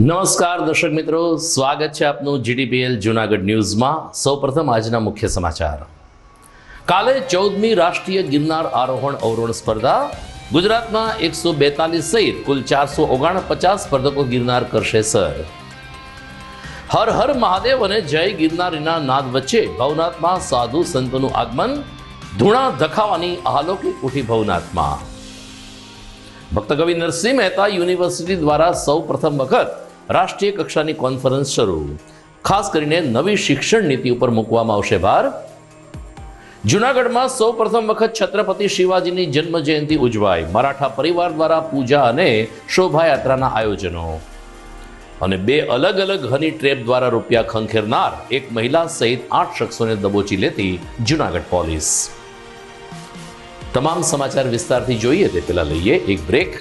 નમસ્કાર દર્શક મિત્રો, સ્વાગત છે આપનું જીડીપીએલ જૂનાગઢ ન્યૂઝમાં। સૌપ્રથમ આજના મુખ્ય સમાચાર। કાલે 14મી રાષ્ટ્રીય ગિરનાર આરોહણ અવરોહણ સ્પર્ધા। ગુજરાતમાં 142 સહિત કુલ 449 સ્પર્ધકો ગિરનાર કરશે સર। હર હર મહાદેવ અને જય ગિરનારીના નાદ વચ્ચે ભવનાથમાં સાધુ સંતોનું આગમન। ધૂણા ધખાવાની અલૌકિક ઉઠી ભવનાથમાં। ભક્ત કવિ નરસિંહ મહેતા યુનિવર્સિટી દ્વારા સૌ પ્રથમ વખત રાષ્ટ્રીય કક્ષાની કોન્ફરન્સ શરૂ। ખાસ કરીને નવી શિક્ષણ નીતિ ઉપર મૂકવામાં આવશે ભાર। જૂનાગઢમાં સૌ પ્રથમ વખત છત્રપતિ શિવાજીની જન્મ જયંતિ ઉજવાઈ। મરાઠા પરિવાર દ્વારા પૂજા અને શોભાયાત્રાના આયોજનો। અને 2 અલગ અલગ હની ટ્રેપ દ્વારા રૂપિયા ખંખેરનાર એક મહિલા સહિત 8 શખ્સોને દબોચી લેતી જૂનાગઢ પોલીસ। તમામ સમાચાર વિસ્તારથી જોઈએ તે પહેલા લઈએ એક બ્રેક।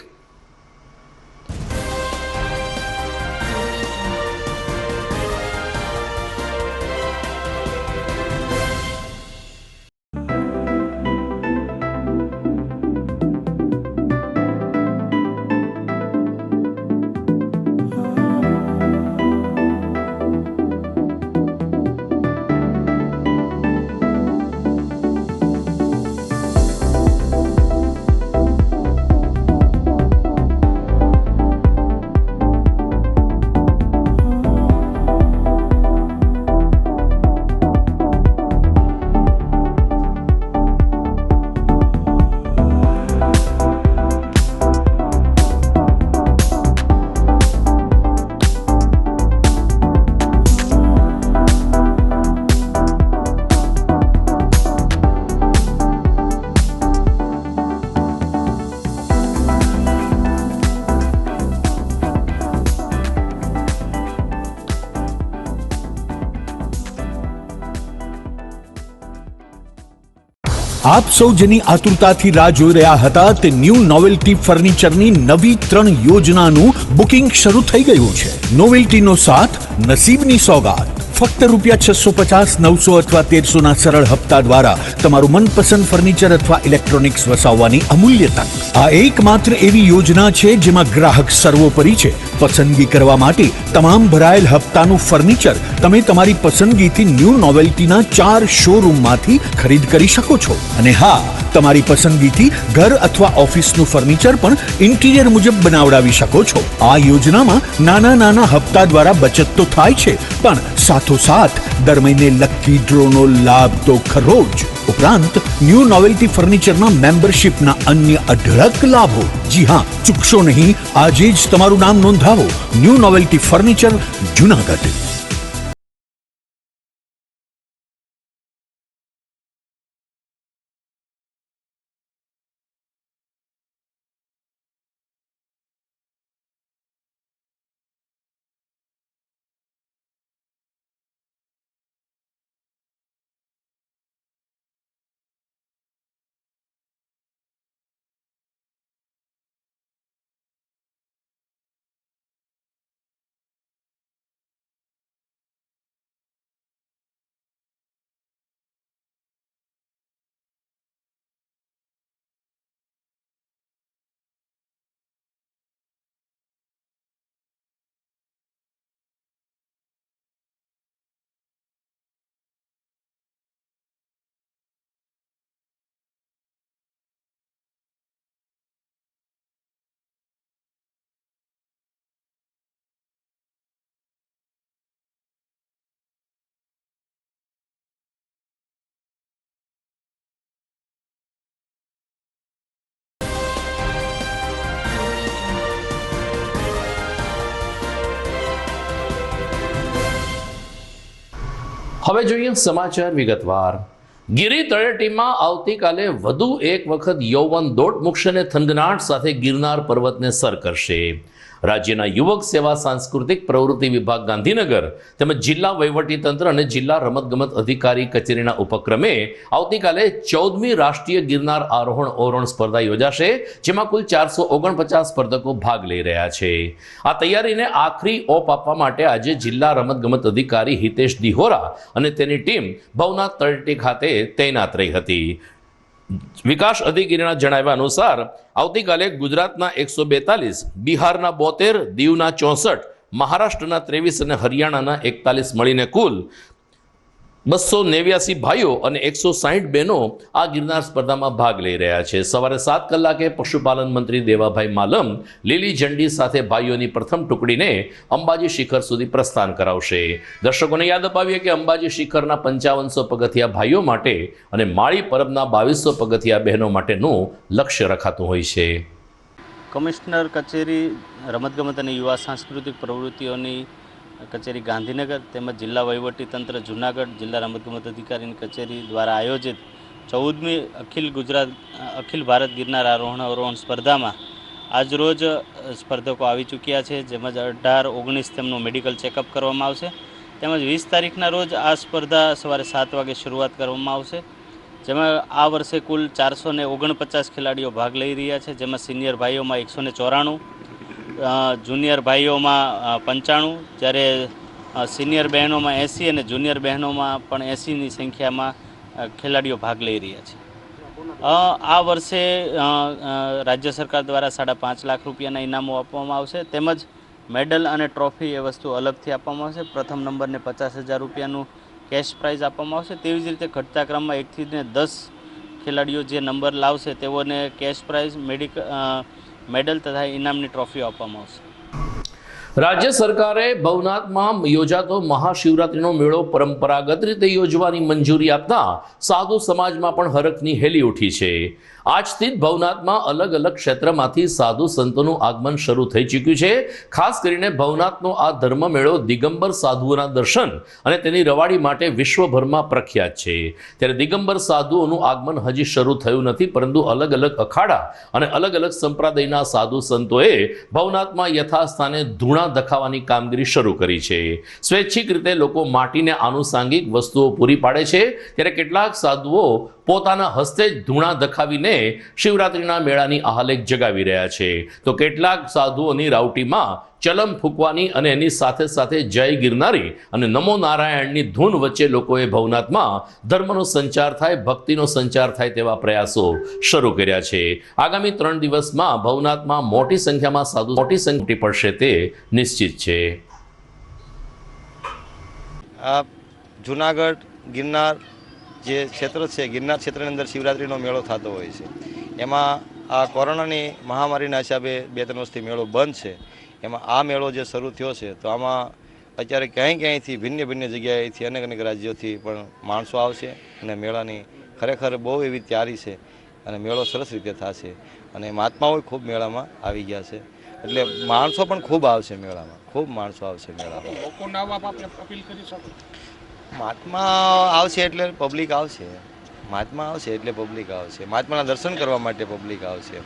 આપ સૌ જેની આતુરતાથી રાહ જોઈ રહ્યા હતા તે ન્યૂ નોવેલ્ટી ફર્નિચરની નવી 3 યોજનાનું બુકિંગ શરૂ થઈ ગયું છે। નોવેલ્ટીનો સાથ, નસીબની સોગાત। ફક્ત ₹650, 900 અથવા 1300 ના સરળ હપ્તા દ્વારા તમારું મનપસંદ ફર્નિચર અથવા ઇલેક્ટ્રોનિક્સ વસાવવાની અમૂલ્ય તક। આ એકમાત્ર એવી યોજના છે જેમાં ગ્રાહક સર્વોપરી છે। પસંદગી કરવા માટે તમામ ભરાયેલ હપ્તાનું ફર્નિચર તમે તમારી પસંદગીથી ન્યૂ નોવેલ્ટીના 4 શોરૂમમાંથી ખરીદ કરી શકો છો। અને હા, તમારી પસંદગીથી ઘર અથવા ઓફિસનું ફર્નિચર પણ ઇન્ટિરિયર મુજબ બનાવડાવી શકો છો। આ યોજનામાં નાના નાના હપ્તા દ્વારા બચત તો થાય છે, પણ સાથોસાથ દર મહિને લકી ડ્રોનો લાભ તો ખરો જ। ઉપરાંત ન્યૂ નોવેલ્ટી ફર્નિચરના મેમ્બરશિપના અન્ય અઢળક લાભો। જી હા, ચૂકશો નહીં, આજે જ તમારું નામ નોંધાવો। New novelty furniture, Junagadh. હવે જોઈએ સમાચાર વિગતવાર। ગિરી તળેટીમાં આવતીકાલે વધુ એક વખત યૌવન દોટ મૂકશે અને થનગનાટ સાથે ગિરનાર પર્વતને સર કરશે। રાજ્યના યુવક સેવા સાંસ્કૃતિક પ્રવૃત્તિ વિભાગ ગાંધીનગર તેમજ જિલ્લા વહીવટીતંત્ર અને જિલ્લા રમતગમત અધિકારી કચેરીના ઉપક્રમે આવતીકાલે 14મી રાષ્ટ્રીય ગિરનાર આરોહણ અવરોહણ સ્પર્ધા યોજાશે, જેમાં કુલ 449 સ્પર્ધકો ભાગ લઈ રહ્યા છે। આ તૈયારીને આખરી ઓપ આપવા માટે આજે જિલ્લા રમતગમત અધિકારી હિતેશ દિહોરા અને તેની ટીમ ભવનાથ તળેટી ખાતે તૈનાત રહી હતી। વિકાસ અધિકારીના જણાવ્યા અનુસાર આવતીકાલે ગુજરાતના 142, બિહારના 72, દીવના 64, મહારાષ્ટ્રના 23 અને હરિયાણાના 41 મળીને કુલ 289 ભાઈઓ અને 160 બહેનો આ ગિરનાર સ્પર્ધામાં ભાગ લઈ રહ્યા છે. સવારે 7 કલાકે પશુપાલન મંત્રી દેવાભાઈ માલમ લીલી ઝંડી સાથે ભાઈઓની પ્રથમ ટુકડીને અંબાજી શિખર સુધી પ્રસ્થાન કરાવશે. દર્શકોને યાદ અપાવીએ કે અંબાજી શિખરના 5500 પગથિયા ભાઈઓ માટે અને માળી પરબના 2200 પગથિયા બહેનો માટેનું લક્ષ્ય રખાતું હોય છે. કમિશનર કચેરી રમતગમત અને યુવા સાંસ્કૃતિક પ્રવૃત્તિઓની કચેરી ગાંધીનગર તેમજ જિલ્લા વહીવટીતંત્ર જૂનાગઢ જિલ્લા રમતગમત અધિકારીની કચેરી દ્વારા આયોજિત 14મી અખિલ ભારત ગિરનાર આરોહણ અવરોહણ સ્પર્ધામાં આજરોજ સ્પર્ધકો આવી ચૂક્યા છે. જેમાં 18, 19 તેમનું મેડિકલ ચેકઅપ કરવામાં આવશે. તેમજ 20 તારીખના રોજ આ સ્પર્ધા સવારે 7 વાગે શરૂઆત કરવામાં આવશે. જેમાં આ વર્ષે કુલ 449 ખેલાડીઓ ભાગ લઈ રહ્યા છે. જેમાં સિનિયર ભાઈઓમાં 194, જુનિયર ભાઈઓમાં 95, જ્યારે સિનિયર બહેનોમાં 80 અને જુનિયર બહેનોમાં પણ 80ની સંખ્યામાં ખેલાડીઓ ભાગ લઈ રહ્યા છે. આ વર્ષે રાજ્ય સરકાર દ્વારા 5.5 લાખ રૂપિયાના ઇનામો આપવામાં આવશે. તેમજ મેડલ અને ટ્રોફી એ વસ્તુ અલગથી આપવામાં આવશે. પ્રથમ નંબરને 50,000 રૂપિયાનું કેશ પ્રાઇઝ આપવામાં આવશે. તેવી જ રીતે ઘટતા ક્રમમાં 1 થી 10 ખેલાડીઓ જે નંબર લાવશે તેઓને કેશ પ્રાઇઝ, મેડલ તથા ઇનામની ટ્રોફીઓ આપવામાં આવશે. રાજ્ય સરકારે ભવનાથમાં યોજાતો મહાશિવરાત્રિનો મેળો પરંપરાગત રીતે યોજવાની મંજૂરી આપતા સાધુ સમાજમાં પણ હરખની હેલી ઉઠી છે. આજથી જ ભવનાથમાં અલગ અલગ ક્ષેત્રમાંથી સાધુ સંતોનું આગમન શરૂ થઈ ચૂક્યું છે. ખાસ કરીને ભવનાથનો આ ધર્મ મેળો દિગંબર સાધુઓના દર્શન અને તેની રવાડી માટે વિશ્વભરમાં પ્રખ્યાત છે. ત્યારે દિગંબર સાધુઓનું આગમન હજી શરૂ થયું નથી, પરંતુ અલગ અલગ અખાડા અને અલગ અલગ સંપ્રદાયના સાધુ સંતોએ ભવનાથમાં યથાસ્થાને ધૂણા દખાવાની કામગીરી શરૂ કરી છે. સ્વૈચ્છિક રીતે લોકો માટીને આનુષાંગિક વસ્તુઓ પૂરી પાડે છે. ત્યારે કેટલાક સાધુઓ પોતાના હસ્તે જ ધૂણા દખાવીને શિવરાત્રિના મેળાની આહલેખ જગાવી રહ્યા છે. તો કેટલાક સાધુઓની રાવટીમાં ચલમ ફૂંકવાની અને એની સાથે સાથે જય ગિરનારી અને નમો નારાયણની ધૂન વચ્ચે લોકોએ ભવનાથમાં ધર્મનો સંચાર થાય, ભક્તિનો સંચાર થાય તેવા પ્રયાસો શરૂ કર્યા છે. આગામી 3 દિવસમાં ભવનાથમાં મોટી સંખ્યામાં સાધુ પડશે તે નિશ્ચિત છે. આ જૂનાગઢ ગિરનાર જે ક્ષેત્ર છે, ગિરનાર ક્ષેત્રની અંદર શિવરાત્રિનો મેળો થતો હોય છે. એમાં આ કોરોનાની મહામારીના હિસાબે 2-3 વર્ષથી મેળો બંધ છે. એમાં આ મેળો જે શરૂ થયો છે તો આમાં અત્યારે ક્યાંયથી ભિન્ન જગ્યાએથી અનેક રાજ્યોથી પણ માણસો આવશે અને મેળાની ખરેખર બહુ એવી તૈયારી છે અને મેળો સરસ રીતે થશે. અને મહાત્માઓ ખૂબ મેળામાં આવી ગયા છે, એટલે માણસો પણ ખૂબ આવશે મેળામાં, ખૂબ માણસો આવશે મેળામાં. મહાત્મા આવશે એટલે પબ્લિક આવશે, મહાત્મા આવશે એટલે પબ્લિક આવશે, મહાત્માના દર્શન કરવા માટે પબ્લિક આવશે.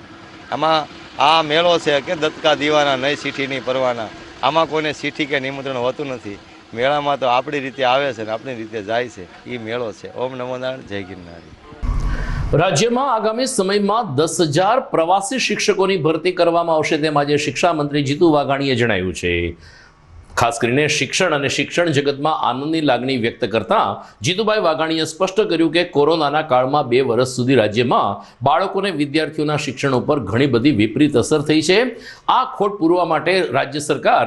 આમાં આ મેળો છે કે દત્તકા દીવાના નહીં સીઠી નહીં પરવાના, આમાં કોઈને સીઠી કે નિમંત્રણ હોતું નથી. મેળામાં તો આપણી રીતે આવે છે ને આપણી રીતે જાય છે, એ મેળો છે. ઓમ નમો નારાયણ, જય ગિરનારી. રાજ્યમાં આગામી સમયમાં 10,000 પ્રવાસી શિક્ષકોની ભરતી કરવામાં આવશે તેમ આજે શિક્ષા મંત્રી જીતુ વાઘાણીએ જણાવ્યું છે. ખાસ કરીને શિક્ષણ અને શિક્ષણ જગતમાં આનંદની લાગણી વ્યક્ત કરતા જીતુભાઈ વાઘાણીએ સ્પષ્ટ કર્યું કે કોરોનાના કાળમાં 2 વર્ષ સુધી રાજ્યમાં બાળકોને વિદ્યાર્થીઓના શિક્ષણ ઉપર ઘણી બધી વિપરીત અસર થઈ છે. આ ખોટ પૂરવા માટે રાજ્ય સરકાર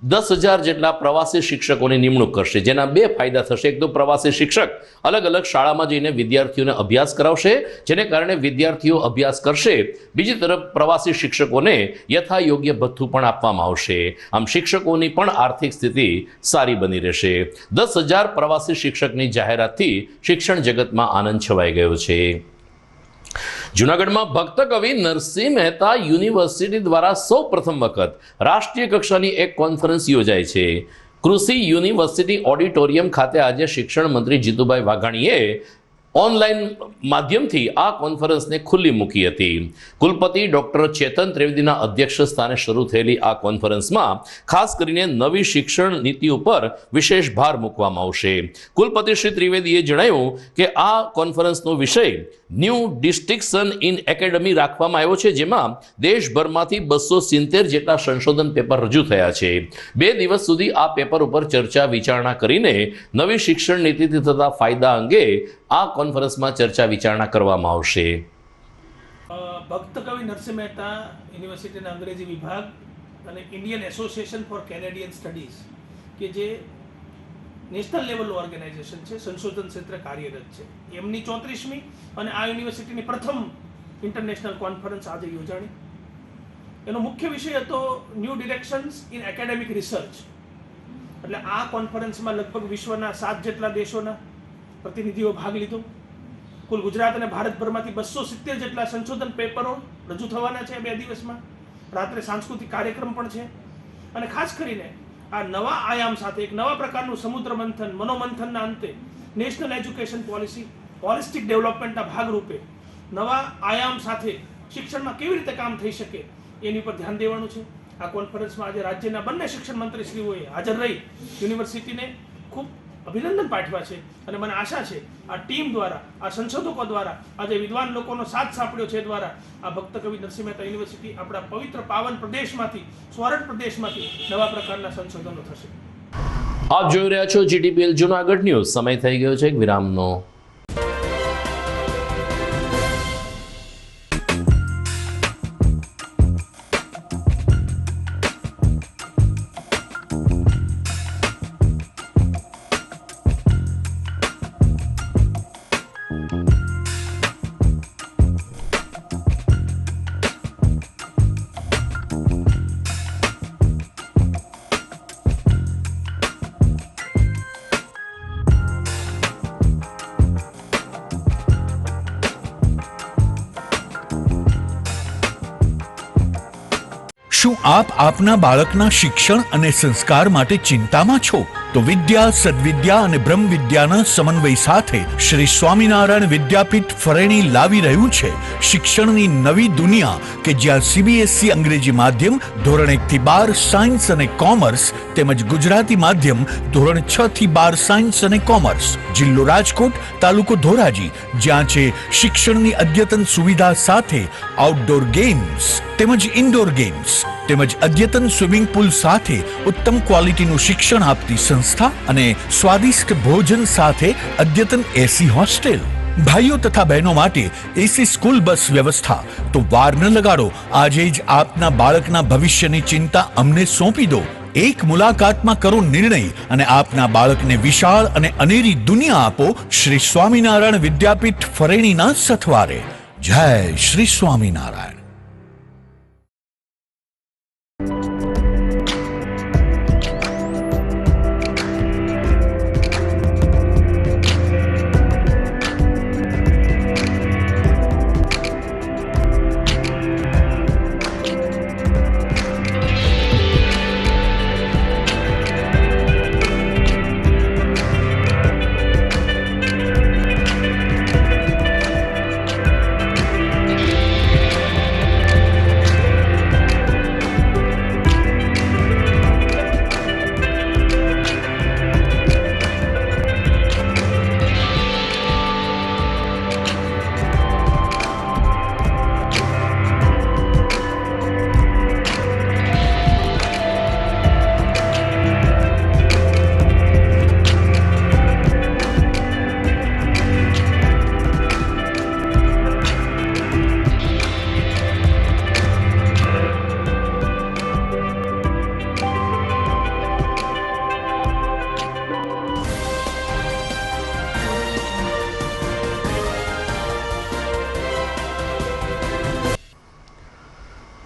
10,000 જેટલા પ્રવાસી શિક્ષકોની નિમણૂક કરશે, જેના 2 ફાયદા થશે. એક તો પ્રવાસી શિક્ષક અલગ અલગ શાળામાં જઈને વિદ્યાર્થીઓને અભ્યાસ કરાવશે, જેને કારણે વિદ્યાર્થીઓ અભ્યાસ કરશે. બીજી તરફ પ્રવાસી શિક્ષકોને યથાયોગ્ય ભથ્થું પણ આપવામાં આવશે. આમ શિક્ષકોની પણ આર્થિક સ્થિતિ સારી બની રહેશે. 10,000 પ્રવાસી શિક્ષકની જાહેરાતથી શિક્ષણ જગતમાં આનંદ છવાઈ ગયો છે. જૂનાગઢમાં ભક્ત કવિ નરસિંહ મહેતા યુનિવર્સિટી દ્વારા સૌ પ્રથમ વખત રાષ્ટ્રીય કક્ષાની એક કોન્ફરન્સ યોજાય છે. કૃષિ યુનિવર્સિટી ઓડિટોરિયમ ખાતે આજે શિક્ષણ મંત્રી જીતુભાઈ વાઘાણીએ ઓનલાઈન માધ્યમથી આ કોન્ફરન્સને ખુલ્લી મૂકી હતી. કુલપતિ ડોક્ટર ચેતન ત્રિવેદીના અધ્યક્ષ સ્થાને શરૂ થયેલી આ કોન્ફરન્સમાં ખાસ કરીને નવી શિક્ષણ નીતિ ઉપર વિશેષ ભાર મૂકવામાં આવશે. કુલપતિ શ્રી ત્રિવેદીએ જણાવ્યું કે આ કોન્ફરન્સનો વિષય ન્યૂ ડિસ્ટિંક્શન ઇન એકેડમી રાખવામાં આવ્યો છે, જેમાં દેશભરમાંથી 270 જેટલા સંશોધન પેપર રજૂ થયા છે. 2 દિવસ સુધી આ પેપર ઉપર ચર્ચા વિચારણા કરીને નવી શિક્ષણ નીતિથી થતા ફાયદા અંગે આ કોન્ફરન્સમાં ચર્ચા વિચારણા કરવામાં આવશે. ભક્ત કવિ નરસિંહ મહેતા યુનિવર્સિટીના અંગ્રેજી વિભાગ અને Indian association four Canadian studies કે જે નેશનલ લેવલનું ઓર્ગેનાઇઝેશન છે, સંશોધન ક્ષેત્રે કાર્યરત છે, એમની 34મી અને આ યુનિવર્સિટીની પ્રથમ ઇન્ટરનેશનલ કોન્ફરન્સ આજે યોજાણી. એનો મુખ્ય વિષય હતો ન્યૂ ડિરેક્શન્સ ઇન એકેડેમિક રિસર્ચ. એટલે આ કોન્ફરન્સમાં લગભગ વિશ્વના 7 જેટલા દેશોના પ્રતિનિધિઓ ભાગ લીધો. કુલ ગુજરાત અને ભારતભરમાંથી 270 જેટલા સંશોધન પેપરો રજૂ થવાના છે 2 દિવસમાં. રાત્રે સાંસ્કૃતિક કાર્યક્રમ પણ છે. અને ખાસ કરીને આ નવા આયામ સાથે એક નવા પ્રકારનું સમુદ્ર મંથન, મનોમંથનના અંતે નેશનલ એજ્યુકેશન પોલિસી, હોલિસ્ટિક ડેવલપમેન્ટના ભાગરૂપે નવા આયામ સાથે શિક્ષણમાં કેવી રીતે કામ થઈ શકે એની પર ધ્યાન દેવાનું છે. આ કોન્ફરન્સમાં આજે રાજ્યના બંને શિક્ષણ મંત્રીશ્રીઓએ હાજર રહી યુનિવર્સિટીને ખૂબ અભિનંદન પાઠવ્યા છે. અને મને આશા છે આ ટીમ દ્વારા, આ સંશોધકો દ્વારા, આજે વિદ્વાન લોકોનો સાથ સાંપડ્યો છે દ્વારા આ ભક્ત કવિ નરસિંહ મહેતા યુનિવર્સિટી આપણા પવિત્ર પાવન પ્રદેશમાંથી, સ્વર્ણ પ્રદેશમાંથી નવા પ્રકારના સંશોધનો થશે. આપ જોઈ રહ્યા છો GTPL જુનાગઢ ન્યૂઝ. સમય થઈ ગયો છે એક વિરામનો. શું આપ આપના બાળકના શિક્ષણ અને સંસ્કાર માટે ચિંતામાં છો? તો વિદ્યા, સદવિદ્યા અને બ્રહ્મ વિદ્યાના સમન્વય સાથે શ્રી સ્વામિનારાયણ વિદ્યાપીઠ ફરેણી લાવી રહ્યું છે શિક્ષણની નવી દુનિયા કે જ્યાં CBSE અંગ્રેજી માધ્યમ ધોરણ 1 થી 12 સાયન્સ અને કોમર્સ તેમજ ગુજરાતી માધ્યમ ધોરણ 6 થી 12 સાયન્સ અને કોમર્સ. જિલ્લો રાજકોટ, તાલુકો ધોરાજી, જ્યાં છે શિક્ષણની અદ્યતન સુવિધા સાથે આઉટડોર ગેમ્સ તેમજ ઇન્ડોર ગેમ્સ તેમજ અદ્યતન સ્વિમિંગ પુલ સાથે ઉત્તમ ક્વોલિટીનું શિક્ષણ આપતી સંસ્થા અને સ્વાદિષ્ટ ભોજન સાથે અદ્યતન AC હોસ્ટેલ. ભાઈઓ તથા બહેનો માટે AC સ્કૂલ બસ વ્યવસ્થા. તો વાર ન લગાડો, આજે જ આપના બાળકના ભવિષ્યની ચિંતા અમને સોંપી દો. એક મુલાકાતમાં કરો નિર્ણય અને આપના બાળકને વિશાળ અને અનેરી દુનિયા આપો શ્રી સ્વામિનારાયણ વિદ્યાપીઠ ફરેણીના સથવારે. જય શ્રી સ્વામિનારાયણ.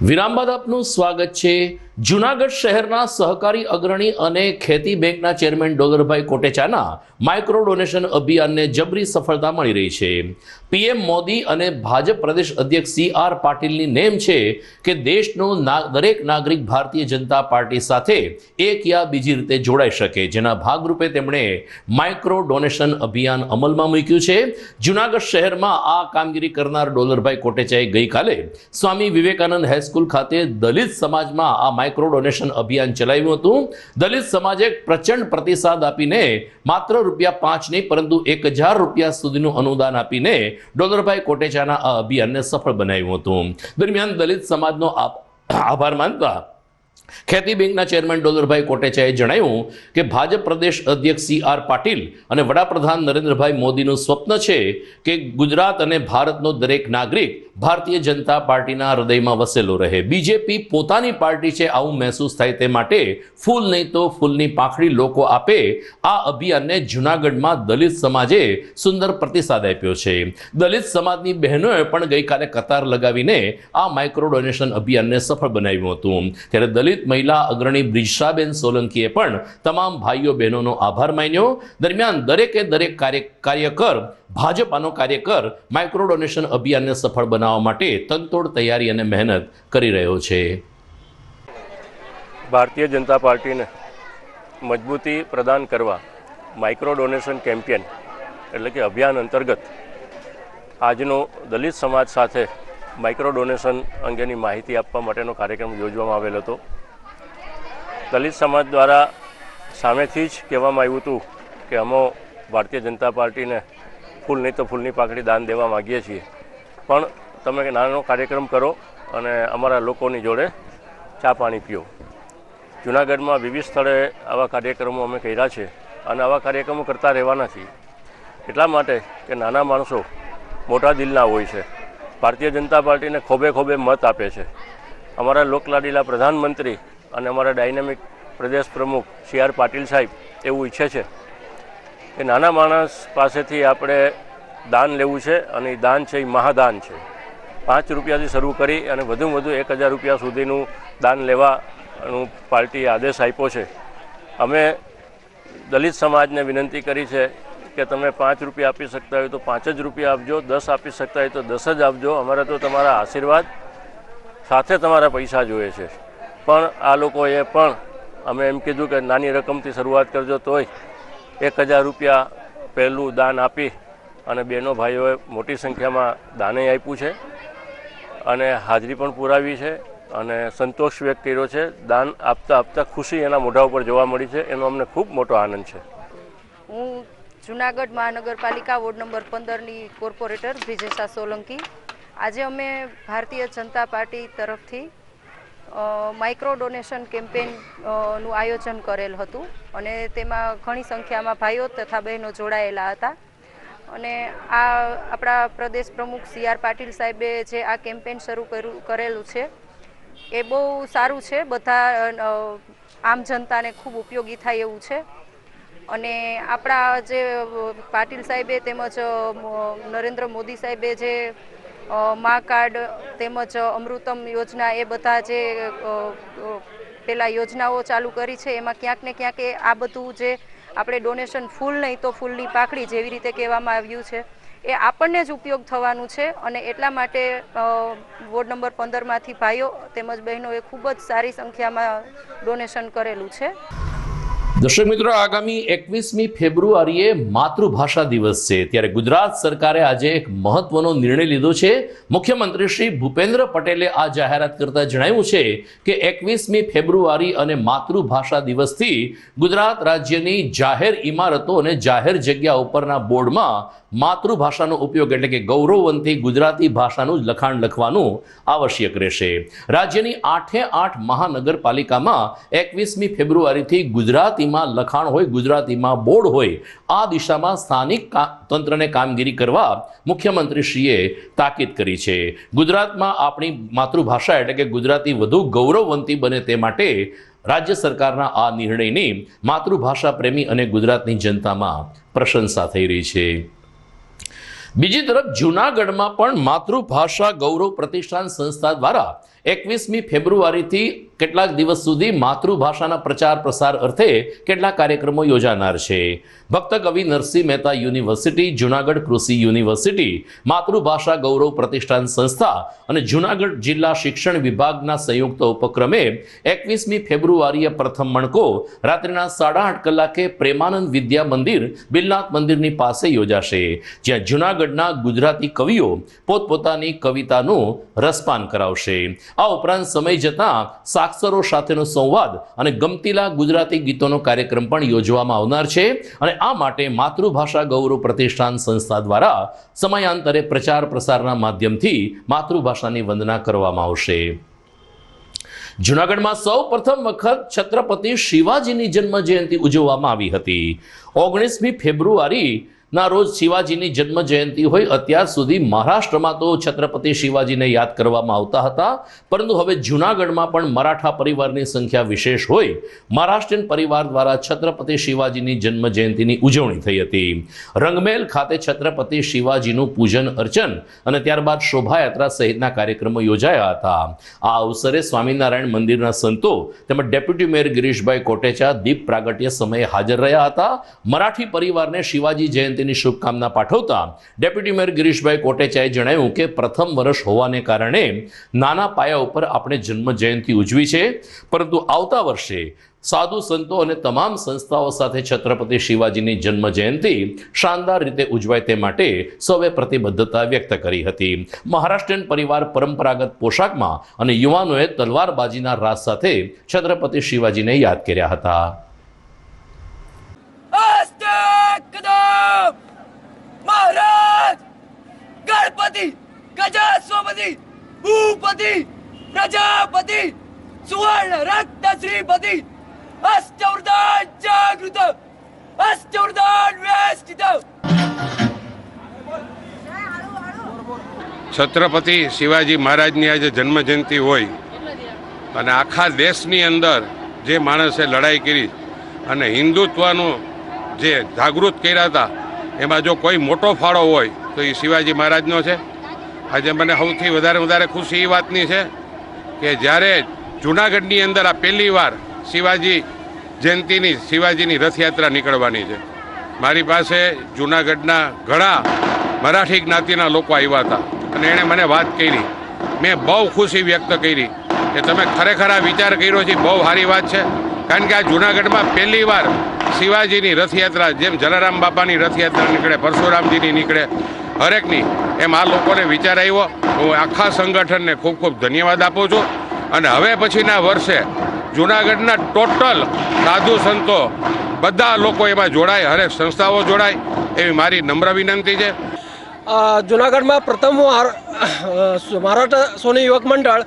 વિરામ બાદ આપનું સ્વાગત છે. જુનાગઢ શહેરના સહકારી અગ્રણી અને ખેતી બેંકના ચેરમેન ડોલરભાઈ કોટેચાના માઇક્રો ડોનેશન અભિયાનને જબરી સફળતા મળી રહી છે. PM મોદી અને ભાજપ પ્રદેશ અધ્યક્ષ CR પાટીલની નેમ છે કે દેશનો દરેક નાગરિક ભારતીય જનતા પાર્ટી સાથે એક યા બીજી રીતે જોડાઈ શકે, જેના ભાગરૂપે તેમણે માઇક્રો ડોનેશન અભિયાન અમલમાં મૂક્યું છે. જુનાગઢ શહેરમાં આ કામગીરી કરનાર ડોલરભાઈ કોટેચાએ ગઈકાલે સ્વામી વિવેકાનંદ હાઈસ્કૂલ ખાતે દલિત સમાજમાં આ માઇક્રો ડોનેશન અભિયાન ચલાવ્યું હતું. દલિત સમાજે પ્રચંડ પ્રતિસાદ આપીને માત્ર ₹5 નહીં પરંતુ 1000 રૂપિયા સુધીનું અનુદાન આપીને ડોલરભાઈ કોટેચાના આ અભિયાનને સફળ બનાવ્યું હતું. દરમિયાન દલિત સમાજનો આભાર માનતા ખેતી બેંકના ચેરમેન ડોલરભાઈ કોટેચાએ જણાવ્યું કે ભાજપ પ્રદેશ અધ્યક્ષ CR પાટીલ અને વડાપ્રધાન નરેન્દ્રભાઈ મોદીનું સ્વપ્ન છે કે ગુજરાત અને ભારતનો દરેક નાગરિક ભારતીય જનતા પાર્ટીના હૃદયમાં વસેલો રહે. બીજેપી પોતાની પાર્ટી છે આવું મહેસૂસ થાય તે માટે ફૂલ નહીં તો ફૂલની પાંખડી લોકો આપે આ અભિયાનને જૂનાગઢમાં દલિત સમાજે સુંદર પ્રતિસાદ આપ્યો છે. દલિત સમાજની બહેનોએ પણ ગઈકાલે કતાર લગાવીને આ માઇક્રો ડોનેશન અભિયાનને સફળ બનાવ્યું હતું. ત્યારે દલિત મહિલા અગ્રણી બ્રિજશાબેન સોલંકીએ પણ તમામ ભાઈઓ બહેનોનો આભાર માન્યો. દરમિયાન દરેકે દરેક કાર્યકર ભાજપાનો કાર્યકર માઇક્રો ડોનેશન અભિયાનને સફળ બનાવવા માટે તનતોડ તૈયારી અને મહેનત કરી રહ્યો છે. ભારતીય જનતા પાર્ટીને મજબૂતી પ્રદાન કરવા માઇક્રો ડોનેશન કેમ્પેન એટલે કે અભિયાન અંતર્ગત આજનો દલિત સમાજ સાથે માઇક્રો ડોનેશન અંગેની માહિતી આપવા માટેનો કાર્યક્રમ યોજવામાં આવેલ હતો. દલિત સમાજ દ્વારા સામેથી જ કહેવામાં આવ્યું હતું કે અમે ભારતીય જનતા પાર્ટીને ફૂલ નહીં તો ફૂલની પાંખડી દાન દેવા માગીએ છીએ, પણ તમે નાનો કાર્યક્રમ કરો અને અમારા લોકોની જોડે ચા પાણી પીઓ. જૂનાગઢમાં વિવિધ સ્થળે આવા કાર્યક્રમો અમે કર્યા છે અને આવા કાર્યક્રમો કરતા રહેવાના છીએ. એટલા માટે કે નાના માણસો મોટા દિલના હોય છે. ભારતીય જનતા પાર્ટીને ખોબે ખોબે મત આપે છે. અમારા લોકલાડીલા પ્રધાનમંત્રી અને અમારા ડાયનેમિક પ્રદેશ પ્રમુખ CR પાટીલ સાહેબ એવું ઈચ્છે છે કે નાના માણસ પાસેથી આપણે દાન લેવું છે અને એ દાન છે એ મહાદાન છે. 5 રૂપિયાથી શરૂ કરી અને વધુમાં વધુ 1000 રૂપિયા સુધીનું દાન લેવાનું પાર્ટીએ આદેશ આપ્યો છે. અમે દલિત સમાજને વિનંતી કરી છે કે તમે 5 રૂપિયા આપી શકતા હોય તો 5 જ રૂપિયા આપજો, 10 આપી શકતા હોય તો 10 જ આપજો. અમારે તો તમારા આશીર્વાદ સાથે તમારા પૈસા જોઈએ છે. પણ આ લોકોએ પણ અમે એમ કીધું કે નાની રકમથી શરૂઆત કરજો તોય 1000 રૂપિયા પહેલું દાન આપી અને બહેનો ભાઈઓએ મોટી સંખ્યામાં દાને આપ્યું છે અને હાજરી પણ પુરાવી છે અને સંતોષ વ્યક્ત કર્યો છે. દાન આપતા આપતા ખુશી એના મોઢા ઉપર જોવા મળી છે. એનો અમને ખૂબ મોટો આનંદ છે. હું જૂનાગઢ મહાનગરપાલિકા વોર્ડ નંબર 15ની કોર્પોરેટર બ્રિજેશા સોલંકી. આજે અમે ભારતીય જનતા પાર્ટી તરફથી માઇક્રો ડોનેશન કેમ્પેનનું આયોજન કરેલ હતું અને તેમાં ઘણી સંખ્યામાં ભાઈઓ તથા બહેનો જોડાયેલા હતા. અને આ આપણા પ્રદેશ પ્રમુખ CR પાટીલ સાહેબે જે આ કેમ્પેન શરૂ કરેલું છે એ બહુ સારું છે. બધા આમ જનતાને ખૂબ ઉપયોગી થાય એવું છે. અને આપણા જે પાટીલ સાહેબે તેમજ નરેન્દ્ર મોદી સાહેબે જે મા કાર્ડ તેમજ અમૃતમ યોજના એ બધા જે પેલા યોજનાઓ ચાલુ કરી છે એમાં ક્યાંક ને ક્યાંક આ બધું જે આપણે ડોનેશન ફૂલ નહીં તો ફૂલની પાંખડી જેવી રીતે કહેવામાં આવ્યું છે એ આપણને જ ઉપયોગ થવાનું છે. અને એટલા માટે વોર્ડ નંબર 15માંથી ભાઈઓ તેમજ બહેનોએ ખૂબ જ સારી સંખ્યામાં ડોનેશન કરેલું છે. દર્શક મિત્રો, આગામી 21મી ફેબ્રુઆરીએ માતૃભાષા દિવસ છે. ત્યારે ગુજરાત સરકારે આજે એક મહત્વનો નિર્ણય લીધો છે. મુખ્યમંત્રી શ્રી ભૂપેન્દ્ર પટેલે આ જાહેરાત કરતા જણાવ્યું છે કે 21મી ફેબ્રુઆરી અને માતૃભાષા દિવસથી ગુજરાત રાજ્યની જાહેર ઇમારતો અને જાહેર જગ્યા ઉપરના બોર્ડમાં માતૃભાષાનો ઉપયોગ એટલે કે ગૌરવવંતી ગુજરાતી ભાષાનું જ લખાણ લખવાનું આવશ્યક રહેશે. રાજ્યની 8 મહાનગરપાલિકામાં 21મી ફેબ્રુઆરીથી ગુજરાતીમાં લખાણ હોય, ગુજરાતીમાં બોર્ડ હોય, આ દિશામાં સ્થાનિક તંત્રને કામગીરી કરવા મુખ્યમંત્રીશ્રીએ તાકીદ કરી છે. ગુજરાતમાં આપણી માતૃભાષા એટલે કે ગુજરાતી વધુ ગૌરવવંતી બને તે માટે રાજ્ય સરકારના આ નિર્ણયની માતૃભાષા પ્રેમી અને ગુજરાતની જનતામાં પ્રશંસા થઈ રહી છે. બીજી તરફ જૂનાગઢમાં પણ માતૃભાષા ગૌરવ પ્રતિષ્ઠાન સંસ્થા દ્વારા 21મી ફેબ્રુઆરીથી કેટલાક દિવસ સુધી માતૃભાષાના પ્રચાર પ્રસાર અર્થે કેટલાક કાર્યક્રમો યોજાનાર છે. ભક્ત કવિ નરસિંહ મહેતા યુનિવર્સિટી, જૂનાગઢ કૃષિ યુનિવર્સિટી, માતૃભાષા ગૌરવ પ્રતિષ્ઠાન સંસ્થા અને જૂનાગઢ જિલ્લા શિક્ષણ વિભાગના સંયુક્ત ઉપક્રમે 21મી ફેબ્રુઆરીએ પ્રથમ મણકો રાત્રિના 8:30 કલાકે પ્રેમાનંદ વિદ્યા મંદિર, બિલનાથ મંદિરની પાસે યોજાશે, જ્યાં જૂનાગઢના ગુજરાતી કવિઓ પોતપોતાની કવિતાનું રસપાન કરાવશે. આ ઉપરાંત સમય જતાં સાક્ષરો સાથેનો સંવાદ અને ગમતીલા ગુજરાતી ગીતોનો કાર્યક્રમ પણ યોજવામાં આવનાર છે. અને આ માટે માતૃભાષા ગૌરવ પ્રતિષ્ઠાન સંસ્થા દ્વારા સમયાંતરે પ્રચાર પ્રસારના માધ્યમથી માતૃભાષાની વંદના કરવામાં આવશે. જૂનાગઢમાં સૌ પ્રથમ વખત છત્રપતિ શિવાજીની જન્મ જયંતિ ઉજવવામાં આવી હતી. 19મી ફેબ્રુઆરી ના રોજ શિવાજીની જન્મ જયંતિ હોય. અત્યાર સુધી મહારાષ્ટ્રમાં તો છત્રપતિ શિવાજીને યાદ કરવામાં આવતા હતા, પરંતુ હવે જૂનાગઢમાં પણ મરાઠા પરિવારની સંખ્યા વિશેષ હોય મહારાષ્ટ્રીયન પરિવાર દ્વારા છત્રપતિ શિવાજીની જન્મ જયંતિની ઉજવણી થઈ હતી. રંગમેલ ખાતે છત્રપતિ શિવાજીનું પૂજન અર્ચન અને ત્યારબાદ શોભાયાત્રા સહિતના કાર્યક્રમો યોજાયા હતા. આ અવસરે સ્વામિનારાયણ મંદિરના સંતો તેમજ ડેપ્યુટી મેયર ગિરીશભાઈ કોટેચા દીપ પ્રાગટ્ય સમયે હાજર રહ્યા હતા. મરાઠી પરિવારને શિવાજી જયંતિ શુભકામના પાઠવતા ડેપ્યુટી મેયર ગિરીશભાઈ કોટેચાએ જણાવ્યું કે પ્રથમ વર્ષ હોવાને કારણે નાના પાયા ઉપર આપણે જન્મ જયંતિ ઉજવી છે, પરંતુ આવતા વર્ષે સાધુ સંતો અને તમામ સંસ્થાઓ સાથે છત્રપતિ શિવાજીની જન્મ જયંતિ શાનદાર રીતે ઉજવાય તે માટે સૌએ પ્રતિબદ્ધતા વ્યક્ત કરી હતી. મહારાષ્ટ્રીયન પરિવાર પરંપરાગત પોશાકમાં અને યુવાનોએ તલવારબાજીના રાસ સાથે છત્રપતિ શિવાજીને યાદ કર્યા હતા. महाराज गणपति गजास्वपति भूपति प्रजापति सुवर्ण रक्त श्रीपति अष्टवरदान जागृत अष्टवरदान वेष्टित. છત્રપતિ શિવાજી મહારાજની આજે જન્મજયંતિ હોય અને આખા દેશની અંદર જે માણસે લડાઈ કરી અને હિન્દુત્વનું જે જાગૃત કર્યા હતા એમાં જો કોઈ મોટો ફાળો હોય તો એ શિવાજી મહારાજનો છે. આજે મને સૌથી વધારે ખુશી એ વાતની છે કે જ્યારે જૂનાગઢની અંદર આ પહેલી વાર શિવાજી જયંતિની શિવાજીની રથયાત્રા નીકળવાની છે. મારી પાસે જૂનાગઢના ઘણા મરાઠી જ્ઞાતિના લોકો આવ્યા હતા અને એણે મને વાત કરી. મેં બહુ ખુશી વ્યક્ત કરી કે તમે ખરેખર આ વિચાર કર્યો છે, બહુ સારી વાત છે. કારણ કે આ જૂનાગઢમાં પહેલી વાર શિવાજીની રથયાત્રા, જેમ જલારામ બાપાની રથયાત્રા નીકળે, પરશુરામજીની નીકળે, હરેકની, એમ આ લોકોને વિચાર આવ્યો. હું આખા સંગઠનને ખૂબ ખૂબ ધન્યવાદ આપું છું. અને હવે પછીના વર્ષે જૂનાગઢના ટોટલ સાધુ સંતો બધા લોકો એમાં જોડાય, હરેક સંસ્થાઓ જોડાય એવી મારી નમ્ર વિનંતી છે. જૂનાગઢમાં પ્રથમ મરાઠા સોની યુવક મંડળ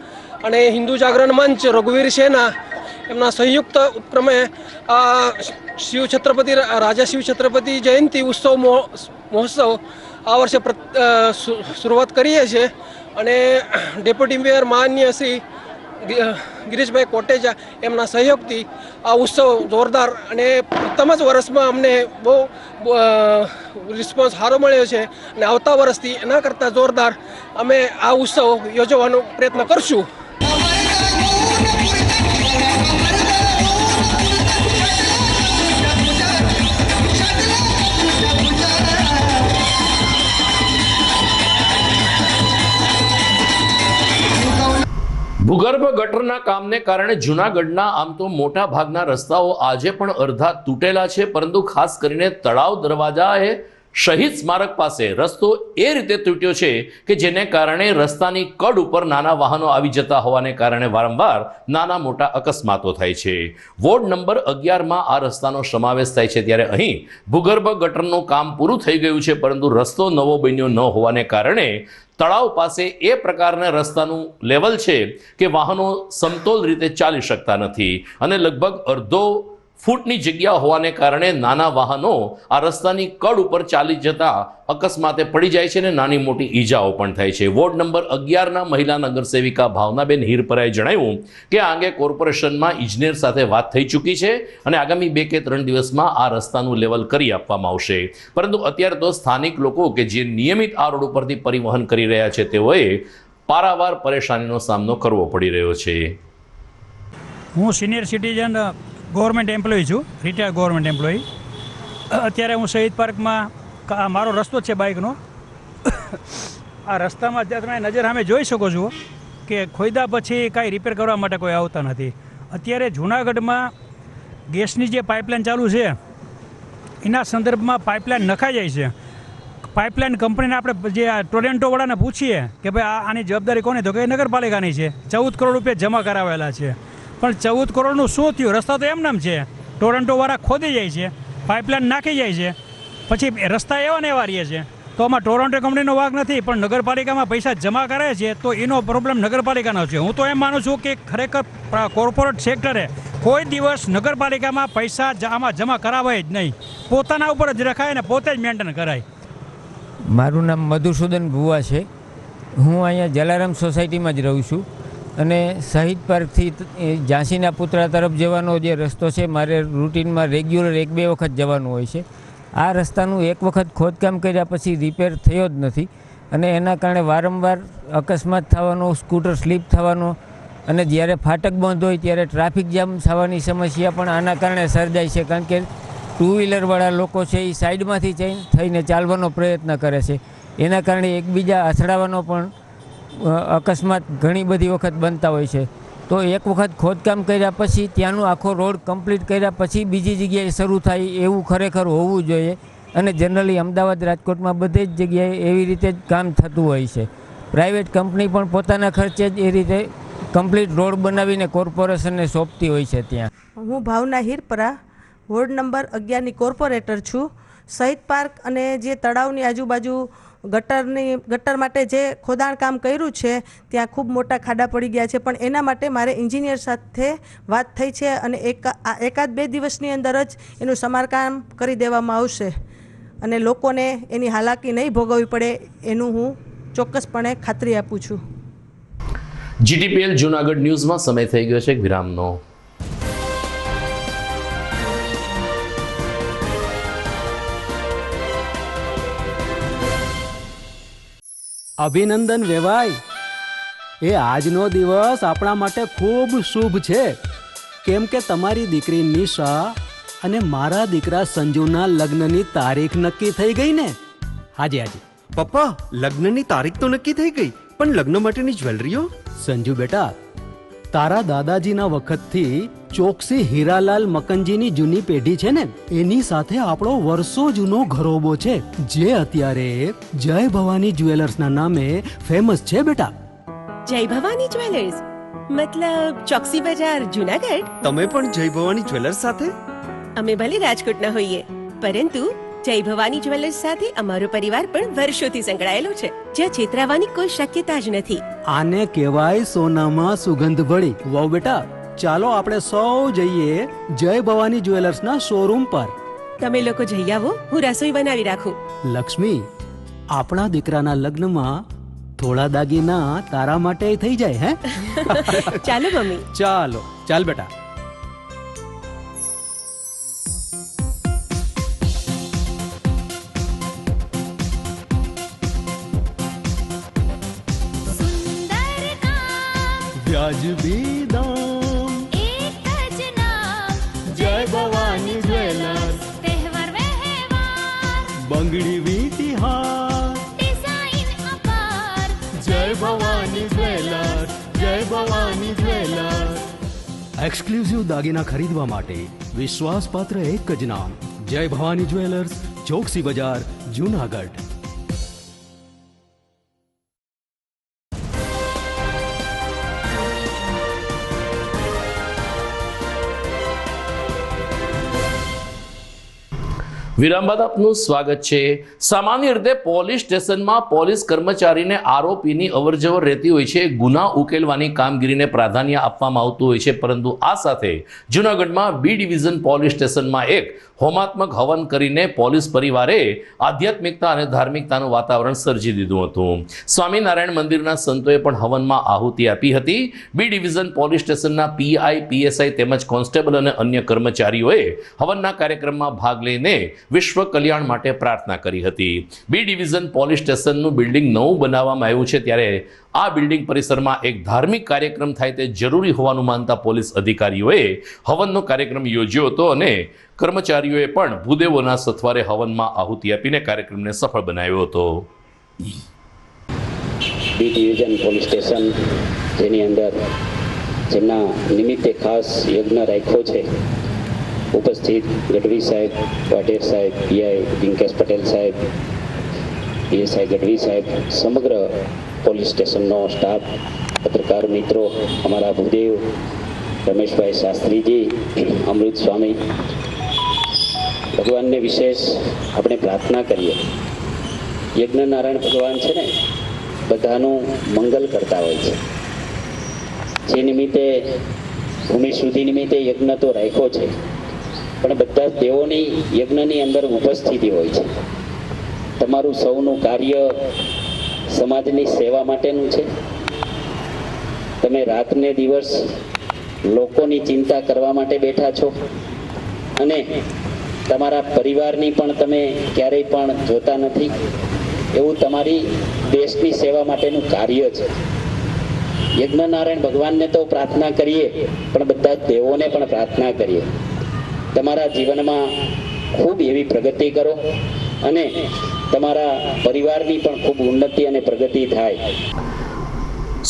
અને હિન્દુ જાગરણ મંચ રઘુવીર સેના એમના સંયુક્ત ઉપક્રમે શિવ છત્રપતિ રાજા શિવ છત્રપતિ જયંતિ ઉત્સવ મહોત્સવ આ વર્ષે શરૂઆત કરીએ છીએ. અને ડેપ્યુટી મેયર માનનીય શ્રી ગિરીશભાઈ કોટેચા એમના સહયોગથી આ ઉત્સવ જોરદાર અને પ્રથમ જ વર્ષમાં અમને બહુ રિસ્પોન્સ સારો મળ્યો છે. અને આવતા વર્ષથી એના કરતાં જોરદાર અમે આ ઉત્સવ યોજવાનો પ્રયત્ન કરશું. ભૂગર્ભ ગટરના કામને કારણે જૂનાગઢના આમ તો મોટા ભાગના રસ્તાઓ આજે પણ અડધા તૂટેલા છે, પરંતુ ખાસ કરીને તળાવ દરવાજા શહીદ સ્મારક પાસે રસ્તો એ રીતે તૂટ્યો છે કે જેને કારણે રસ્તાની કડ ઉપર નાના વાહનો આવી જતા હોવાને કારણે વારંવાર નાના મોટા અકસ્માતો થાય છે. વોર્ડ નંબર 11માં આ રસ્તાનો સમાવેશ થાય છે, ત્યારે અહીં ભૂગર્ભ ગટરનું કામ પૂરું થઈ ગયું છે, પરંતુ રસ્તો નવો બન્યો ન હોવાને કારણે તળાવ પાસે એ પ્રકારના રસ્તાનું લેવલ છે કે વાહનો સમતોલ રીતે ચાલી શકતા નથી અને લગભગ અડધો ફૂટની જગ્યા હોવાને કારણે નાના વાહનો આ રસ્તાની કડ ઉપર ચાલી જતા અકસ્માતે પડી જાય છે અને નાની મોટી ઈજાઓ પણ થાય છે. વોર્ડ નંબર 11ના મહિલા નગરસેવિકા ભાવનાબેન હિરપરાએ જણાવ્યું કે આ અંગે કોર્પોરેશનમાં ઇજનેર સાથે વાત થઈ ચૂકી છે અને આગામી 2 કે 3 દિવસમાં આ રસ્તાનું લેવલ કરી આપવામાં આવશે. પરંતુ અત્યારે તો સ્થાનિક લોકો કે જે નિયમિત આ રોડ ઉપરથી પરિવહન કરી રહ્યા છે તેઓએ પારાવાર પરેશાનીનો સામનો કરવો પડી રહ્યો છે. હું સિનિયર સિટીઝન ગવર્મેન્ટ એમ્પ્લોય છું, રિટાયર્ડ ગવર્મેન્ટ એમ્પ્લોય. અત્યારે હું શહીદ પાર્કમાં, મારો રસ્તો છે બાઇકનો. આ રસ્તામાં તમે નજર સામે જોઈ શકો છો કે ખોઈદા પછી કાંઈ રિપેર કરવા માટે કોઈ આવતા નથી. અત્યારે જૂનાગઢમાં ગેસની જે પાઇપલાઇન ચાલુ છે એના સંદર્ભમાં પાઇપલાઇન નખાઈ જાય છે. પાઇપલાઇન કંપનીને આપણે જે ટોરેન્ટોવાળાને પૂછીએ કે ભાઈ આની જવાબદારી કોની, તો કે નગરપાલિકાની છે. 14 કરોડ રૂપિયા જમા કરાવેલા છે, પણ 14 કરોડનું શું થયું? રસ્તા તો એમનામ છે. ટોરેન્ટોવાળા ખોદી જાય છે, પાઇપલાઇન નાખી જાય છે, પછી રસ્તા એવા ને એવા રહે છે. તો આમાં ટોરન્ટો કંપનીનો વાંક નથી, પણ નગરપાલિકામાં પૈસા જમા કરે છે તો એનો પ્રોબ્લેમ નગરપાલિકાનો છે. હું તો એમ માનું છું કે ખરેખર કોર્પોરેટ સેક્ટરે કોઈ દિવસ નગરપાલિકામાં પૈસા આમાં જમા કરાવાય જ નહીં, પોતાના ઉપર જ રખાય ને પોતે જ મેન્ટેન કરાય. મારું નામ મધુસૂદન ભુવા છે. હું અહીંયા જલારામ સોસાયટીમાં જ રહું છું અને શહીદ પાર્કથી ઝાંસીના પુતળા તરફ જવાનો જે રસ્તો છે મારે રૂટીનમાં રેગ્યુલર 1-2 વખત જવાનું હોય છે. આ રસ્તાનું એક વખત ખોદકામ કર્યા પછી રિપેર થયો જ નથી અને એના કારણે વારંવાર અકસ્માત થવાનો, સ્કૂટર સ્લીપ થવાનો અને જ્યારે ફાટક બંધ હોય ત્યારે ટ્રાફિક જામ થવાની સમસ્યા પણ આના કારણે સર્જાય છે. કારણ કે 2 વ્હીલરવાળા લોકો છે એ સાઈડમાંથી થઈને ચાલવાનો પ્રયત્ન કરે છે, એના કારણે એકબીજા અથડાવાનો પણ અકસ્માત ઘણી બધી વખત બનતા હોય છે. તો એક વખત ખોદકામ કર્યા પછી ત્યાંનો આખો રોડ કમ્પ્લીટ કર્યા પછી બીજી જગ્યાએ શરૂ થાય એવું ખરેખર હોવું જોઈએ અને જનરલી અમદાવાદ, રાજકોટમાં બધે જ જગ્યાએ એવી રીતે જ કામ થતું હોય છે. પ્રાઇવેટ કંપની પણ પોતાના ખર્ચે જ એ રીતે કમ્પ્લીટ રોડ બનાવીને કોર્પોરેશનને સોંપતી હોય છે. ત્યાં હું ભાવના હિરપરા વોર્ડ નંબર 11ની કોર્પોરેટર છું. શહીદ પાર્ક અને જે તળાવની આજુબાજુ ગટર માટે જે ખોદાણ કામ કર્યું છે ત્યાં ખૂબ મોટા ખાડા પડી ગયા છે, પણ એના માટે મારે એન્જિનિયર સાથે વાત થઈ છે અને એકાદ 2 દિવસની અંદર જ એનું સમારકામ કરી દેવામાં આવશે અને લોકોને એની હાલાકી નહીં ભોગવવી પડે એનું હું ચોક્કસપણે ખાતરી આપું છું. GTPL જૂનાગઢ ન્યૂઝમાં સમય થઈ ગયો છે એક વિરામનો. અભિનંદન વેવાઈ, એ આજનો દિવસ આપણા માટે ખૂબ શુભ છે, કેમ કે તમારી દીકરી નિશા અને મારા દીકરા સંજુના લગ્નની તારીખ નક્કી થઈ ગઈ ને. હાજી હાજી પપ્પા, લગ્નની તારીખ તો નક્કી થઈ ગઈ, પણ લગ્ન માટેની જ્વેલરીઓ? સંજુ બેટા, તારા દાદાજીના વખતથી ચોકસી હીરાલાલ મકનજીની જૂની પેઢી છે ને એની સાથે આપણો વર્ષો જૂનો ઘરોબો છે જે અત્યારે જય ભવાની જ્વેલર્સના નામે ફેમસ છે બેટા. જય ભવાની જ્વેલર્સ મતલબ ચોકસી બજાર જૂનાગઢ? તમે પણ જય ભવાની જ્વેલર્સ સાથે? અમે ભલે રાજકોટના હોઈએ પરંતુ જય ભવાની જ્વેલર્સ સાથે અમારો પરિવાર પણ વર્ષોથી સંકળાયેલો છે, જ્યાં છેતરાવાની કોઈ શક્યતા જ નથી. આને કહેવાય સોનામાં સુગંધ ભળી. વાવ બેટા, ચાલો આપણે સૌ જઈએ જય ભવાની જ્વેલર્સના શોરૂમ પર. તમે લોકો જઈ આવો, હું રસોઈ બનાવી રાખું. લક્ષ્મી, આપણા દીકરાના લગ્નમાં થોડા દાગીના તારા માટે થઈ જાય હે? ચાલો મમ્મી. ચાલો ચાલ બેટા. વ્યાજબી દામ, એક જ નામ, જય ભવાની જ્વેલર્સ. તહેવાર વ્યવહાર, બંગડી વીટી હાર, ડિઝાઇન અપાર, જય ભવાની જ્વેલર્સ, જય ભવાની જ્વેલર્સ. એક્સક્લુઝિવ દાગીના ખરીદવા માટે વિશ્વાસપાત્ર એક જ નામ, જય ભવાની જ્વેલર્સ, ચોકસી બજાર, જૂનાગઢ. વિરામ બાદ આપનું સ્વાગત છે. સામાન્ય રીતે પોલીસ સ્ટેશનમાં પોલીસ કર્મચારીને આરોપીની અવરજવર રહેતી હોય છે, ગુના ઉકેલવાની કામગીરીને પ્રાધાન્ય આપવામાં આવતું હોય છે, પરંતુ આ સાથે જૂનાગઢમાં બી ડિવિઝન પોલીસ સ્ટેશનમાં એક હોમાત્મક હવન કરીને પોલીસ પરિવારે આધ્યાત્મિકતા અને ધાર્મિકતાનું વાતાવરણ સર્જી દીધું હતું. સ્વામિનારાયણ મંદિરના સંતોએ પણ હવનમાં આહુતિ આપી હતી. બી ડિવિઝન પોલીસ સ્ટેશનના PI, PSI તેમજ કોન્સ્ટેબલ અને અન્ય કર્મચારીઓએ હવનના કાર્યક્રમમાં ભાગ લઈને વિશ્વ કલ્યાણ માટે પ્રાર્થના કરી હતી. બી ડિવિઝન પોલીસ સ્ટેશનનું બિલ્ડિંગ નવું બનાવવામાં આવ્યું છે, ત્યારે આ બિલ્ડિંગ પરિસરમાં એક ધાર્મિક કાર્યક્રમ થાય તે જરૂરી હોવાનું માનતા પોલીસ અધિકારીઓએ હવનનો કાર્યક્રમ યોજ્યો હતો અને કર્મચારીઓએ પણ ભૂદેવોના સથવારે હવનમાં આહુતિ આપીને કાર્યક્રમને સફળ બનાવ્યો હતો. બી ડિવિઝન પોલીસ સ્ટેશન જેની અંદર જેમના નિમિત્તે ખાસ યજ્ઞ રાખ્યો છે, ઉપસ્થિત ગઢવી સાહેબ, વાઢેર સાહેબ, PI રિંકેશ પટેલ સાહેબ, PSI ગઢવી સાહેબ, સમગ્ર પોલીસ સ્ટેશનનો સ્ટાફ, પત્રકાર મિત્રો, અમારા ભૂદેવ રમેશભાઈ શાસ્ત્રીજી, અમૃત સ્વામી, ભગવાનને વિશેષ આપણે પ્રાર્થના કરીએ યજ્ઞનારાયણ ભગવાન છે ને બધાનું મંગલ કરતા હોય છે. જે નિમિત્તે ભૂમિ શુદ્ધિ નિમિત્તે યજ્ઞ તો રાખ્યો છે, પણ બધા જ દેવોની યજ્ઞની અંદર ઉપસ્થિતિ હોય છે. તમારું સૌનું કાર્ય સમાજની સેવા માટેનું છે. તમે રાતને દિવસ લોકોની ચિંતા કરવા માટે બેઠા છો અને તમારા પરિવારની પણ તમે ક્યારેય પણ જોતા નથી. એવું તમારી દેશની સેવા માટેનું કાર્ય છે. યજ્ઞનારાયણ ભગવાનને તો પ્રાર્થના કરીએ, પણ બધા દેવોને પણ પ્રાર્થના કરીએ. તમારા જીવનમાં ખૂબ એવી પ્રગતિ કરો અને તમારા પરિવારની પણ ખૂબ ઉન્નતિ અને પ્રગતિ થાય.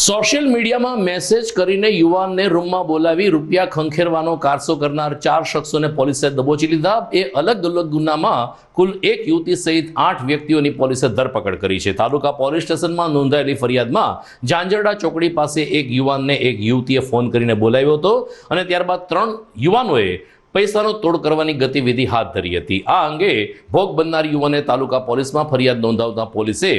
સોશિયલ મીડિયામાં મેસેજ કરીને યુવાનને રૂમમાં બોલાવી રૂપિયા ખંખેરવાનો કારસો કરનાર 4 શખ્સોને પોલીસે દબોચી લીધા. એ અલગ અલગ ગુનામાં કુલ 1 યુવતી સહિત 8 વ્યક્તિઓની પોલીસે ધરપકડ કરી છે. તાલુકા પોલીસ સ્ટેશનમાં નોંધાયેલી ફરિયાદમાં ઝાંઝરડા ચોકડી પાસે એક યુવાનને એક યુવતીએ ફોન કરીને બોલાવ્યો હતો અને ત્યારબાદ 3 યુવાનોએ પૈસાનો તોડ કરવાની ગતિવિધિ હાથ ધરી હતી. આ અંગે ભોગ બનનાર યુવાને તાલુકા પોલીસમાં ફરિયાદ નોંધાવતા પોલીસે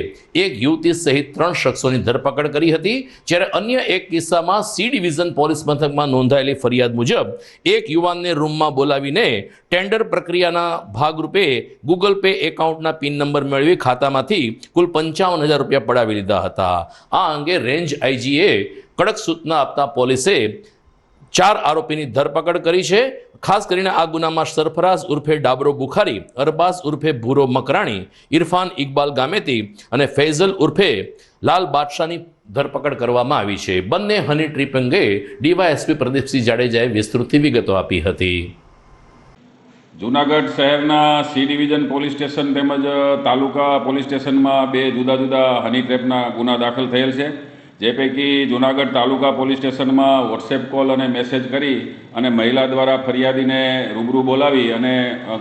એક યુવતી સહિત 3 શખ્સોની ધરપકડ કરી હતી. જ્યારે અન્ય એક કિસ્સામાં સી ડિવિઝન પોલીસ મથકમાં નોંધાયેલી ફરિયાદ મુજબ એક યુવાનને રૂમમાં બોલાવીને ટેન્ડર પ્રક્રિયાના ભાગરૂપે ગૂગલ પે એકાઉન્ટના પિન નંબર મેળવી ખાતામાંથી કુલ 55,000 રૂપિયા પડાવી લીધા હતા. આ અંગે રેન્જ આઈજીએ કડક સૂચના આપતા પોલીસે 4 આરોપીની ધરપકડ કરી છે. ખાસ કરીને આ ગુનામાં સરફરાઝ ઉર્ફે ડાબરો બુખારી, અરબાઝ ઉર્ફે ભૂરો મકરાણી, ઇરફાન ઇકબાલ ગામેતી અને ફૈઝલ ઉર્ફે લાલ બાદશાહની ધરપકડ કરવામાં આવી છે. બંને હની ટ્રીપ અંગે ડીવાયએસપી પ્રદીપસિંહ જાડેજાએ વિસ્તૃતથી વિગતો આપી હતી. જૂનાગઢ શહેરના સી ડિવિઝન પોલીસ સ્ટેશન તેમજ તાલુકા પોલીસ સ્ટેશનમાં 2 જુદા જુદા હની ટ્રેપના ગુના દાખલ થયેલ છે. જે પૈકી જૂનાગઢ તાલુકા પોલીસ સ્ટેશનમાં વોટ્સએપ કોલ અને મેસેજ કરી અને મહિલા દ્વારા ફરિયાદીને રૂબરૂ બોલાવી અને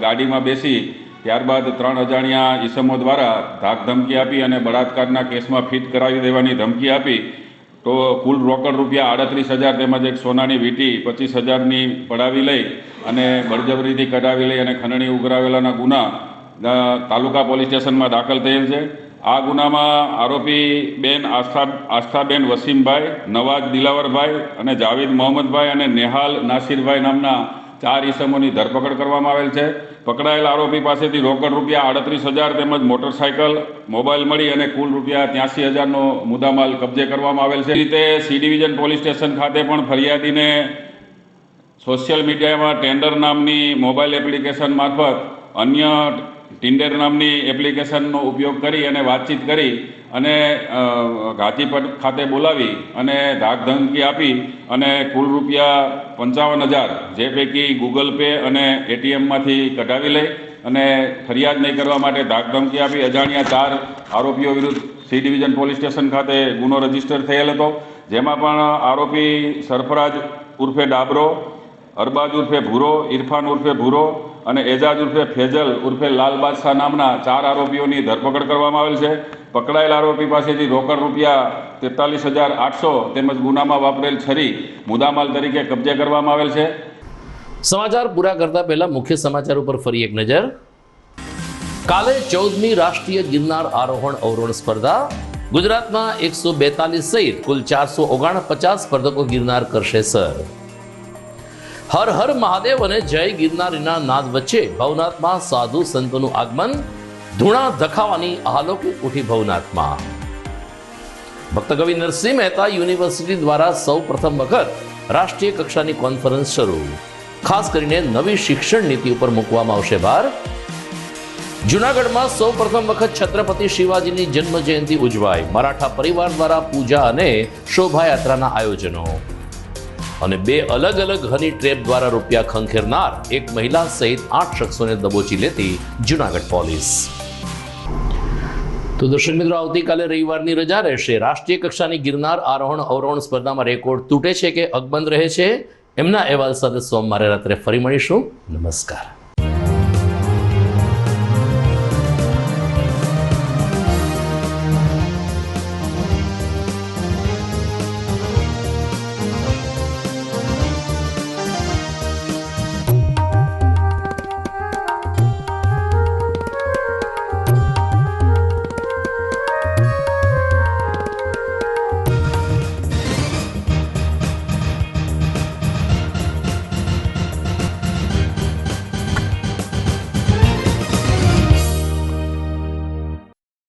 ગાડીમાં બેસી ત્યારબાદ 3 અજાણ્યા ઈસમો દ્વારા ધાકધમકી આપી અને બળાત્કારના કેસમાં ફિટ કરાવી દેવાની ધમકી આપી તો કુલ રોકડ રૂપિયા 38,000 તેમજ એક સોનાની વીંટી 25,000ની પડાવી લઈ અને બળજબરીથી કઢાવી લઈ અને ખંડણી ઉઘરાવેલાના ગુના તાલુકા પોલીસ સ્ટેશનમાં દાખલ થયેલ છે. આ ગુનામાં આરોપી બેન આસ્થાબેન વસીમભાઈ, નવાજ દિલાવરભાઈ અને જાવેદ મોહમ્મદભાઈ અને નેહાલ નાસિરભાઈ નામના 4 ઈસમોની ધરપકડ કરવામાં આવેલ છે. પકડાયેલ આરોપી પાસેથી રોકડ રૂપિયા 38,000 તેમજ મોટરસાયકલ, મોબાઈલ મળી અને કુલ રૂપિયા 83,000નો મુદ્દામાલ કબજે કરવામાં આવેલ છે. રીતે સી ડિવિઝન પોલીસ સ્ટેશન ખાતે પણ ફરિયાદીને સોશિયલ મીડિયામાં ટેન્ડર નામની મોબાઈલ એપ્લિકેશન મારફત અન્ય ટિન્ડર નામની એપ્લિકેશનનો ઉપયોગ કરી અને વાતચીત કરી અને ગાજીપટ ખાતે બોલાવી અને ધાકધમકી આપી અને કુલ રૂપિયા 55,000 જે પૈકી ગૂગલ પે અને એટીએમમાંથી કઢાવી લઈ અને ફરિયાદ નહીં કરવા માટે ધાકધમકી આપી અજાણ્યા 4 આરોપીઓ વિરુદ્ધ સી ડિવિઝન પોલીસ સ્ટેશન ખાતે ગુનો રજીસ્ટર થયેલ હતો. જેમાં પણ આરોપી સરફરાજ ઉર્ફે ડાબરો, અરબાજ ઉર્ફે ભૂરો, ઇરફાન ઉર્ફે ભૂરો અને એજાજ ઉર્ફે ફેજલ ઉર્ફે લાલ બાદશાહ નામના 4 આરોપીઓની ધરપકડ કરવામાં આવેલ છે. પકડાયેલ આરોપી પાસેથી રોકડ રૂપિયા 43,800 તેમજ ગુનામાં વાપરેલ છરી મુદ્દામાલ તરીકે કબજે કરવામાં આવેલ છે. સમાચાર પૂરા કરતા પહેલા મુખ્ય સમાચાર ઉપર ફરી એક નજર. કાલે 14મી રાષ્ટ્રીય ગિરનાર આરોહણ અવરોહણ સ્પર્ધા. ગુજરાતમાં 142 સહિત કુલ 449 સ્પર્ધકો ગિરનાર કરશે સર. હર હર મહાદેવ અને જય ગિરનારીના નાદ વચ્ચે ભવનાથમાં સાધુ સંતોનું આગમન. ધૂણા ધખાવાની અલૌકિક ઉઠી ભવનાથમાં. ભક્ત કવિ નરસિંહ મહેતા યુનિવર્સિટી દ્વારા સૌ પ્રથમ વખત રાષ્ટ્રીય કક્ષાની કોન્ફરન્સ શરૂ. ખાસ કરીને નવી શિક્ષણ નીતિ ઉપર મૂકવામાં આવશે ભાર. જૂનાગઢમાં સૌ પ્રથમ વખત છત્રપતિ શિવાજીની જન્મ જયંતિ ઉજવાય. મરાઠા પરિવાર દ્વારા પૂજા અને શોભાયાત્રાના આયોજનો. અને 2 અલગ અલગ હની ટ્રેપ દ્વારા રૂપિયા ખંખેરનાર એક મહિલા સહિત 8 શખ્સોને દબોચી લેતી જૂનાગઢ પોલીસ. તો દર્શક મિત્રો, આવતીકાલે રવિવારની રજા રહેશે. રાષ્ટ્રીય કક્ષાની ગિરનાર આરોહણ અવરોહણ સ્પર્ધામાં રેકોર્ડ તૂટે છે કે અકબંધ રહે છે, એમના અહેવાલ સાથે સોમવારે રાત્રે ફરી મળીશું. નમસ્કાર.